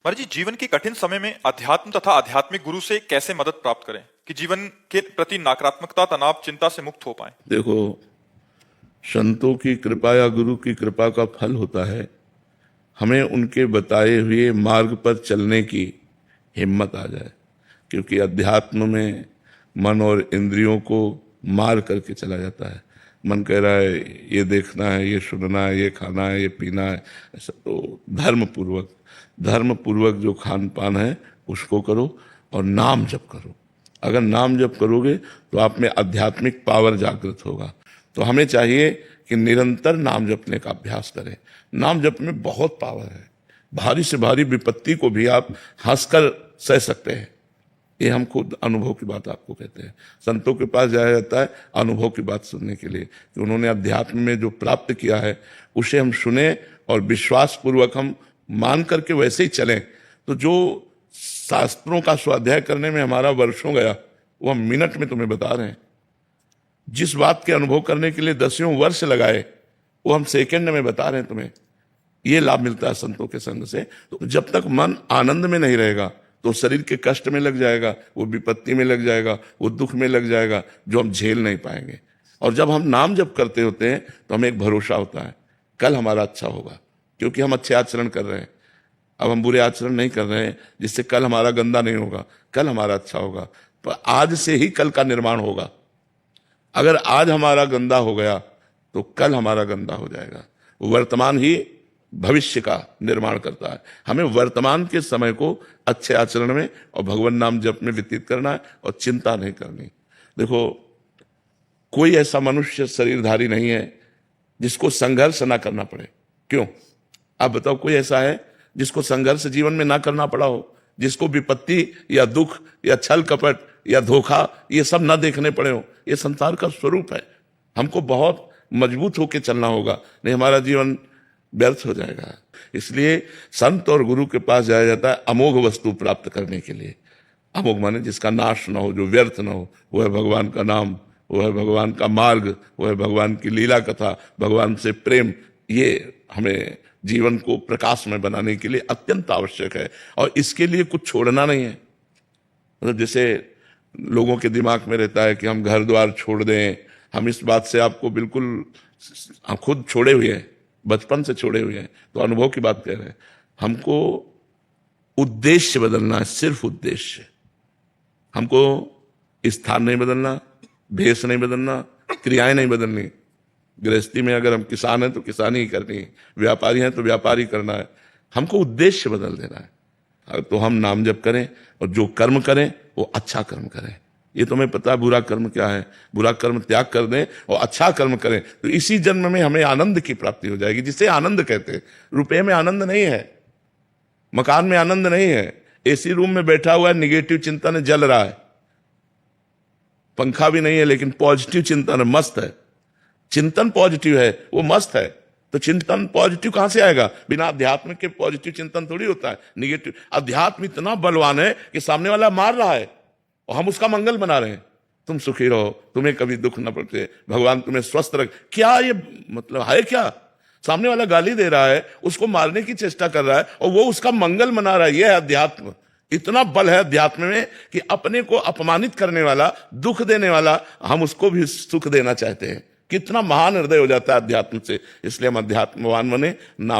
महाराज जी, जीवन के कठिन समय में अध्यात्म तथा आध्यात्मिक गुरु से कैसे मदद प्राप्त करें कि जीवन के प्रति नकारात्मकता, तनाव, चिंता से मुक्त हो पाए। देखो, संतों की कृपा या गुरु की कृपा का फल होता है हमें उनके बताए हुए मार्ग पर चलने की हिम्मत आ जाए, क्योंकि अध्यात्म में मन और इंद्रियों को मार करके चला जाता है। मन कह रहा है ये देखना है, ये सुनना है, ये खाना है, ये पीना है, ऐसा तो धर्म पूर्वक जो खान पान है उसको करो और नाम जप करो। अगर नाम जप करोगे तो आप में आध्यात्मिक पावर जागृत होगा। तो हमें चाहिए कि निरंतर नाम जपने का अभ्यास करें। नाम जप में बहुत पावर है। भारी से भारी विपत्ति को भी आप हंसकर सह सकते हैं। ये हम खुद अनुभव की बात आपको कहते हैं। संतों के पास जाया जाता है अनुभव की बात सुनने के लिए, कि उन्होंने अध्यात्म में जो प्राप्त किया है उसे हम सुने और विश्वास पूर्वक हम मान करके वैसे ही चलें। तो जो शास्त्रों का स्वाध्याय करने में हमारा वर्षों गया, वो हम मिनट में तुम्हें बता रहे हैं। जिस बात के अनुभव करने के लिए 10 वर्ष लगाए, वो हम सेकंड में बता रहे हैं तुम्हें। ये लाभ मिलता है संतों के संग से। तो जब तक मन आनंद में नहीं रहेगा तो शरीर के कष्ट में लग जाएगा, वो विपत्ति में लग जाएगा, वो दुख में लग जाएगा, जो हम झेल नहीं पाएंगे। और जब हम नाम जप करते होते हैं तो हमें एक भरोसा होता है कल हमारा अच्छा होगा, क्योंकि हम अच्छे आचरण कर रहे हैं। अब हम बुरे आचरण नहीं कर रहे हैं, जिससे कल हमारा गंदा नहीं होगा, कल हमारा अच्छा होगा। तो आज से ही कल का निर्माण होगा। अगर आज हमारा गंदा हो गया तो कल हमारा गंदा हो जाएगा। वर्तमान ही भविष्य का निर्माण करता है। हमें वर्तमान के समय को अच्छे आचरण में और भगवान नाम जप में व्यतीत करना है और चिंता नहीं करनी। देखो, कोई ऐसा मनुष्य शरीरधारी नहीं है जिसको संघर्ष ना करना पड़े। क्यों? आप बताओ, कोई ऐसा है जिसको संघर्ष जीवन में ना करना पड़ा हो, जिसको विपत्ति या दुख या छल कपट या धोखा ये सब ना देखने पड़े हो? ये संसार का स्वरूप है। हमको बहुत मजबूत होकर चलना होगा, नहीं हमारा जीवन व्यर्थ हो जाएगा। इसलिए संत और गुरु के पास जाया जाता है अमोघ वस्तु प्राप्त करने के लिए। अमोघ माने जिसका नाश ना हो, जो व्यर्थ ना हो। वो है भगवान का नाम, वो है भगवान का मार्ग, वो है भगवान की लीला कथा, भगवान से प्रेम। ये हमें जीवन को प्रकाश में बनाने के लिए अत्यंत आवश्यक है। और इसके लिए कुछ छोड़ना नहीं है। मतलब जैसे लोगों के दिमाग में रहता है कि हम घर द्वार छोड़ दें, हम इस बात से आपको बिल्कुल, हम खुद छोड़े हुए हैं, बचपन से छोड़े हुए हैं, तो अनुभव की बात कह रहे हैं। हमको उद्देश्य बदलना है, सिर्फ उद्देश्य। हमको स्थान नहीं बदलना, भेष नहीं बदलना, क्रियाएं नहीं बदलनी। गृहस्थी में अगर हम किसान हैं तो किसानी ही करनी है, व्यापारी हैं तो व्यापारी करना है। हमको उद्देश्य बदल देना है। तो हम नाम जप करें और जो कर्म करें वो अच्छा कर्म करें। ये तुम्हें पता है बुरा कर्म क्या है। बुरा कर्म त्याग कर दें और अच्छा कर्म करें तो इसी जन्म में हमें आनंद की प्राप्ति हो जाएगी, जिसे आनंद कहते हैं। रुपये में आनंद नहीं है, मकान में आनंद नहीं है, एसी रूम में बैठा हुआ है, निगेटिव चिंतन जल रहा है, पंखा भी नहीं है, लेकिन पॉजिटिव चिंतन मस्त है। चिंतन पॉजिटिव है, वो मस्त है। तो चिंतन पॉजिटिव कहां से आएगा? बिना अध्यात्म के पॉजिटिव चिंतन थोड़ी होता है। निगेटिव अध्यात्म इतना बलवान है कि सामने वाला मार रहा है और हम उसका मंगल बना रहे हैं। तुम सुखी रहो, तुम्हें कभी दुख न पड़े, भगवान तुम्हें स्वस्थ रख। क्या ये मतलब है? क्या सामने वाला गाली दे रहा है, उसको मारने की चेष्टा कर रहा है और वो उसका मंगल मना रहा है। यह है अध्यात्म। इतना बल है अध्यात्म में कि अपने को अपमानित करने वाला, दुख देने वाला, हम उसको भी सुख देना चाहते हैं। कितना महान हृदय हो जाता है अध्यात्म से। इसलिए हम अध्यात्मवान बने, नाम